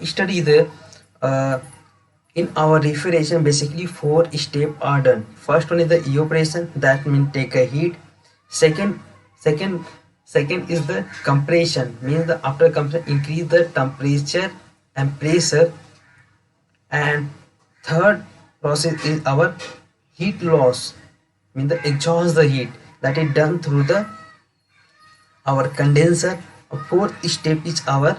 study the uh, in our refrigeration. Basically, four steps are done. First one is the evaporation, that means take a heat. Second, second, second is the compression, means the after compression increase the temperature and pressure. And third process is our heat loss, means the exhaust the heat, that is done through the our condenser. Fourth step is our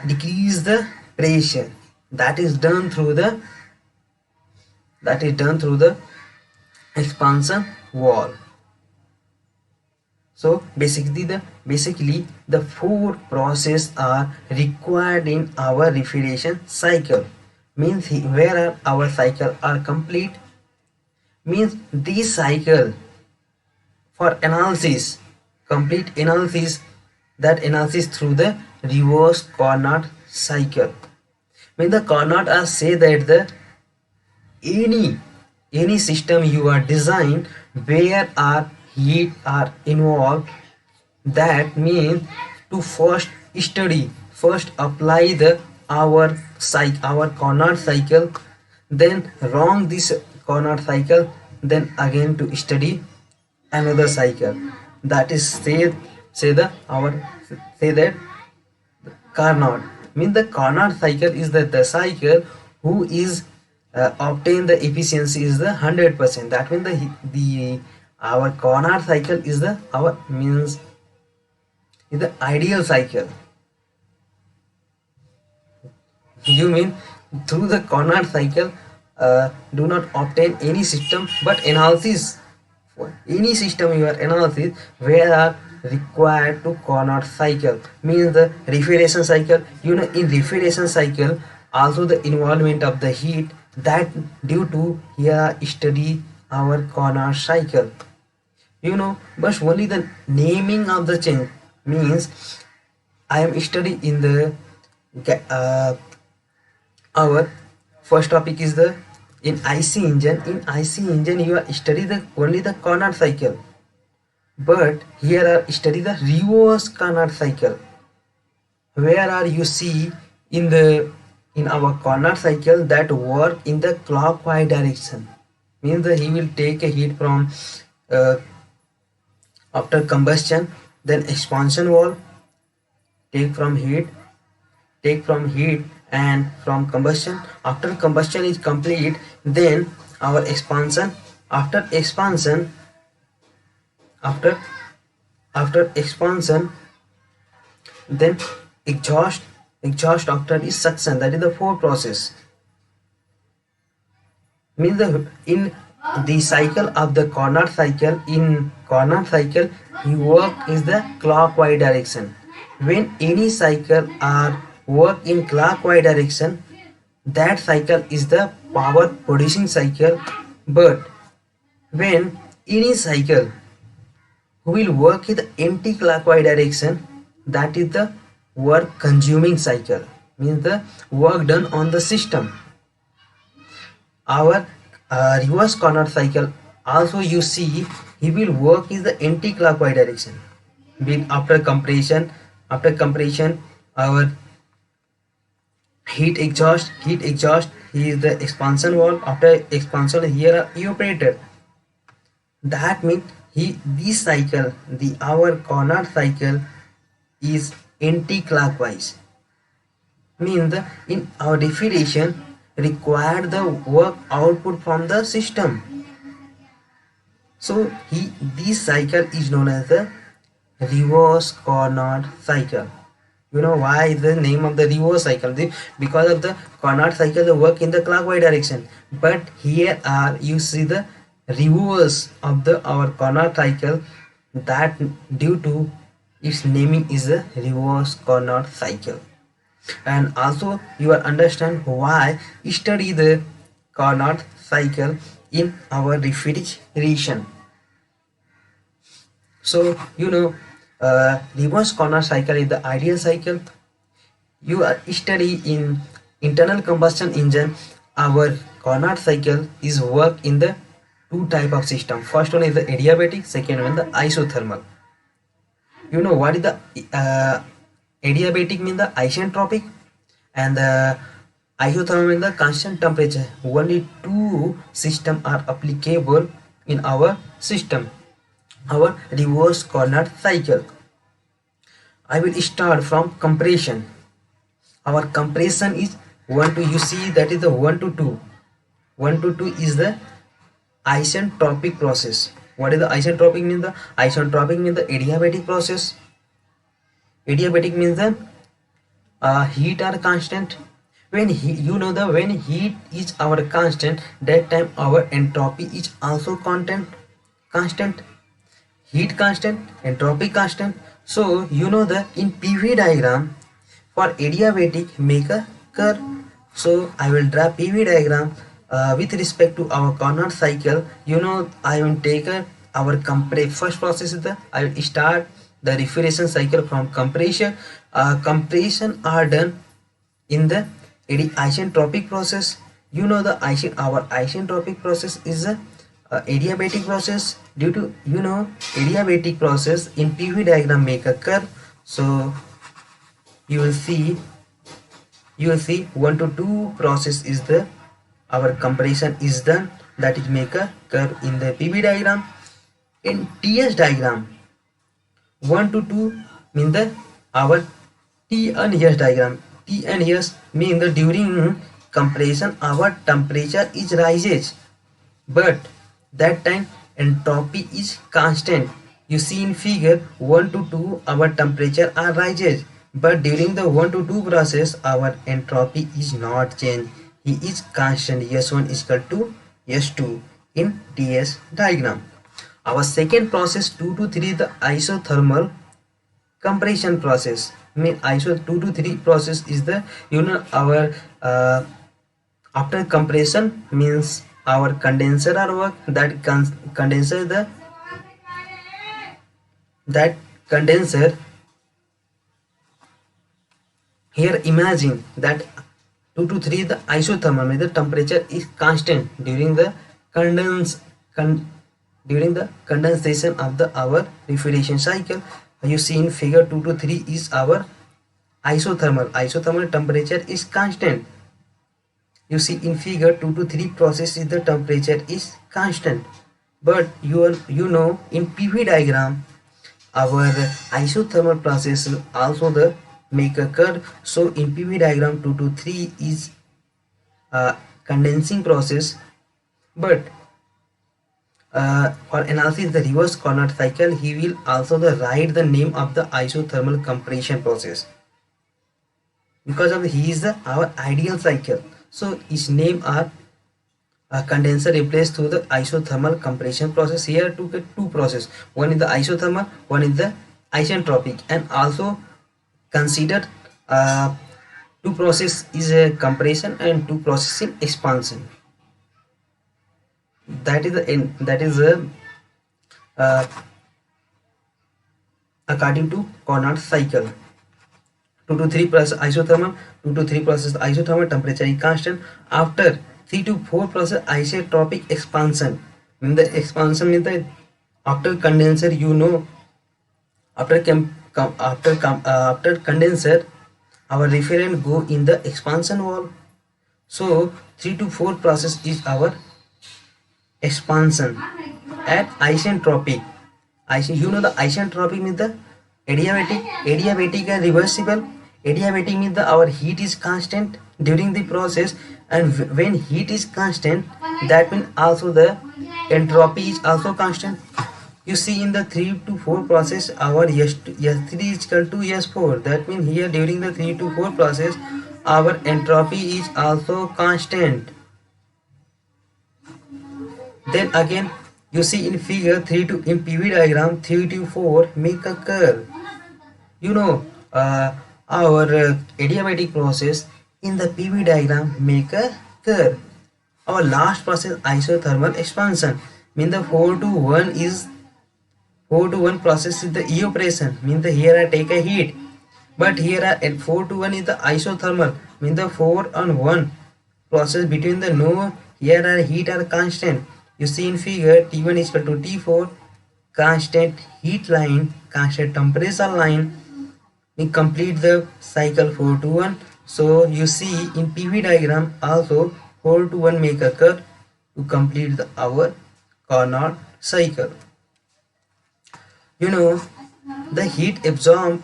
decrease the pressure, that is done through the expansion wall. So basically the four process are required in our refrigeration cycle. Means where our cycle are complete, means this cycle for analysis, complete analysis, that analysis through the reverse Carnot cycle. When the Carnot are say that the any system you are designed where are heat are involved, that means to first study, first apply the our Carnot cycle, then wrong this Carnot cycle, then again to study another cycle, that is say that Carnot. Means the Carnot cycle is the cycle who is obtain the efficiency is the 100%. That means the our Carnot cycle is the our means is the ideal cycle. You mean through the Carnot cycle do not obtain any system but analysis for any system you are analysis where are required to Carnot cycle, means the refrigeration cycle. You know, in refrigeration cycle also the involvement of the heat, that due to here study our Carnot cycle. You know, but only the naming of the change, means I am studying in the our first topic is the in IC engine. In IC engine you are study the only the Carnot cycle, but here are study the reverse Carnot cycle, where are you see in the in our Carnot cycle that work in the clockwise direction. Means that he will take a heat from uh, after combustion, then expansion wall, take from heat and from combustion. After combustion is complete, then our expansion. After expansion, after expansion, then exhaust after is suction, that is the fourth process. Means the in the cycle of the Carnot cycle, in Carnot cycle you work is the clockwise direction. When any cycle are work in clockwise direction, that cycle is the power producing cycle. But when any cycle will work in the anti-clockwise direction, that is the work consuming cycle, means the work done on the system. Our reverse Carnot cycle also you see he will work is the anti-clockwise direction. With after compression our heat exhaust he is the expansion wall. After expansion here are evaporator, that means he this cycle the our Carnot cycle is anti-clockwise. Means the in our refrigeration required the work output from the system. So this cycle is known as the reverse Carnot cycle. You know why the name of the reverse cycle? Because of the Carnot cycle the work in the clockwise direction, but here are you see the reverse of the our Carnot cycle, that due to its naming is the reverse Carnot cycle. And also you will understand why study the Carnot cycle in our refrigeration. So you know reverse Carnot cycle is the ideal cycle. You are study in internal combustion engine, our Carnot cycle is work in the two type of system. First one is the adiabatic, second one the isothermal. You know what is the Adiabatic means the isentropic, and the isothermal means the constant temperature. Only two systems are applicable in our system, our reverse Carnot cycle. I will start from compression. Our compression is 1 to, you see that is the 1 to 2. 1 to 2 is the isentropic process. What is the isentropic mean? The isentropic means the adiabatic process. Adiabatic means the heat are constant. When when heat is our constant, that time our entropy is also constant. Heat constant, entropy constant. So you know the in PV diagram for adiabatic make a curve. So I will draw PV diagram with respect to our Carnot cycle. You know, I will take our first process is the I will start the refrigeration cycle from compression. Compression are done in the isentropic process. You know the our isentropic process is a adiabatic process. Due to adiabatic process in PV diagram make a curve. So you will see 1 to 2 process is the our compression is done, that is make a curve in the PV diagram. In TS diagram 1 to 2 mean the our T and S diagram. T and S mean the during compression our temperature is rises, but that time entropy is constant. You see in figure 1 to 2 our temperature are rises, but during the 1 to 2 process our entropy is not changed. He is constant. S1 is equal to S2 in TS diagram. Our second process 2 to 3 the isothermal compression process. Mean ISO 2 to 3 process is the our after compression means our condenser are work, that condenser here imagine that 2 to 3 the isothermal means the temperature is constant during the during the condensation of the our refrigeration cycle. You see in figure 2 to 3 is our isothermal temperature is constant. You see in figure 2 to 3 process is the temperature is constant, but you know in PV diagram our isothermal process also the make a curve. So in PV diagram 2 to 3 is condensing process, but for analysis the reverse Carnot cycle he will also the write the name of the isothermal compression process, because of he is our ideal cycle. So his name are condenser replaced through the isothermal compression process. Here to get two process, one is the isothermal, one is the isentropic, and also consider two process is a compression and two process in expansion. That is a according to Carnot cycle. 2 to 3 process isothermal, 2 to 3 process isothermal temperature is constant. After 3 to 4 process isotropic expansion. In the expansion means the after condenser, after condenser our refrigerant go in the expansion wall. So 3 to 4 process is our expansion at isentropic. The isentropic means the adiabatic and reversible. Adiabatic means our heat is constant during the process, and when heat is constant, that means also the entropy is also constant. You see in the 3 to 4 process our S3 is equal to S4. That means here during the 3 to 4 process our entropy is also constant. Then again you see in figure 3 to in PV diagram 3 to 4 make a curve. Our adiabatic process in the PV diagram make a curve. Our last process isothermal expansion mean the 4 to 1 process is the evaporation, mean the here I take a heat, but here at 4 to 1 is the isothermal, mean the 4 and 1 process between the here are heat are constant. You see in figure T1 is equal to T4, constant heat line, constant temperature line. we complete the cycle 4 to 1. So you see in PV diagram also 4 to 1 may occur to complete our Carnot cycle. You know, the heat absorbed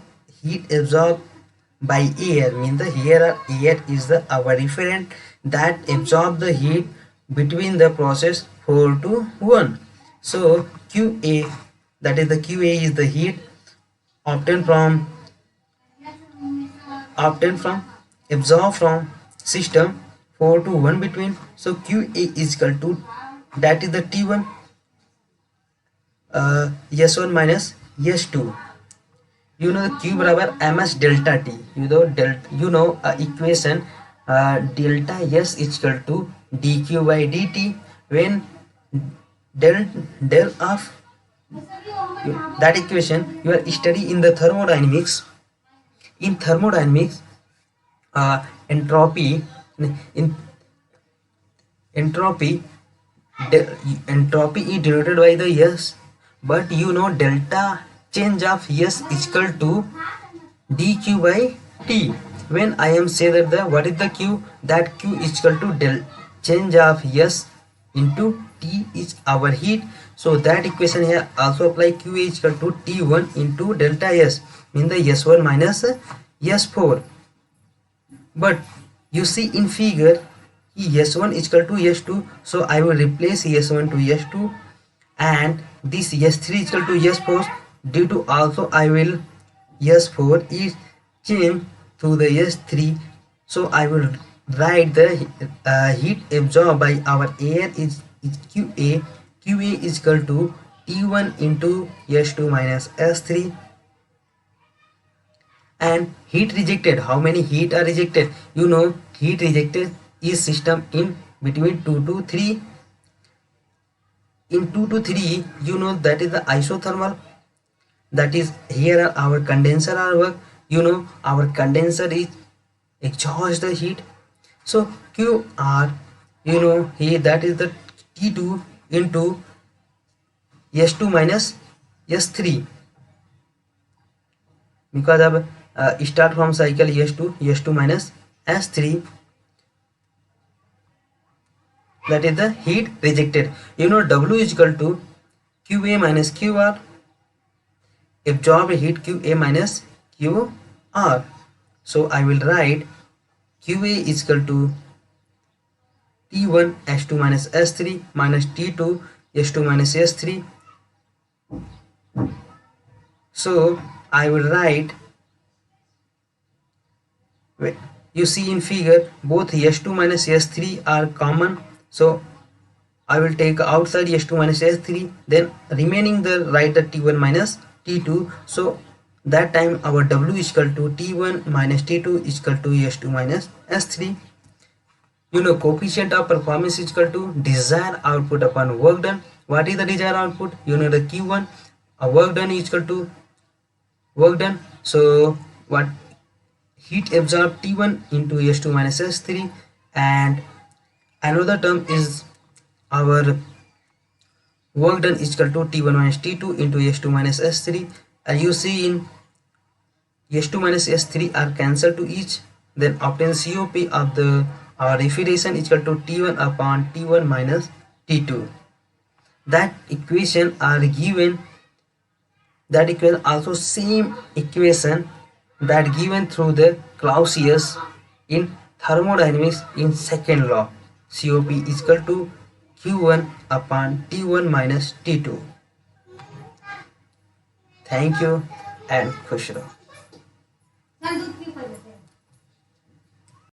by air means the here air is the our referent that absorb the heat between the process 4 to 1. So QA, that is the QA is the heat obtained from absorbed from system 4 to 1 between. So QA is equal to, that is the T1, S1 minus S2. You know Q बराबर ms delta t. Equation delta S is equal to dq by dt when del of that equation you are study in the thermodynamics. In thermodynamics, entropy in entropy entropy is denoted by the S, but you know delta change of S is equal to dq by t. When I am say that the what is the q, that q is equal to del change of S into t is our heat. So that equation here also apply, q is equal to t1 into delta S, mean the S1 minus S4. But you see in figure S1 is equal to S2, so I will replace S1 to S2 and this S3 is equal to S4. Due to also I will S4 is changed to the S3, so I will write the heat absorbed by our air is QA. QA is equal to T1 into S2 minus S3. And heat rejected, how many heat are rejected? You know heat rejected is system in between 2 to 3. In 2 to 3, you know that is the isothermal, that is here our condenser are work. You know our condenser is exhaust the heat. So QR, you know here that is the T2 into S2 minus S3, because of start from cycle S2 minus S3, that is the heat rejected. You know W is equal to QA minus QR, absorbed heat QA minus QR. So I will write QA is equal to T1 S2 minus S3 minus T2 S2 minus S3. So I will write, you see in figure both S2 minus S3 are common, so I will take outside S2 minus S3, then remaining the write the T1 minus T2. So that time our W is equal to T1 minus T2 is equal to S2 minus S3. You know coefficient of performance is equal to desired output upon work done. What is the desired output? You know the Q1, work done is equal to work done. So what heat absorbed T1 into S2 minus S3, and another term is our work done is equal to T1 minus T2 into S2 minus S3. And you see in S2 minus S3 are cancelled to each, then obtain COP of the refrigeration is equal to T1 upon T1 minus T2. That equation are given, that equation also same equation that given through the Clausius in thermodynamics in second law. COP is equal to Q1 upon T1 minus T2. Thank you and खुश रहो.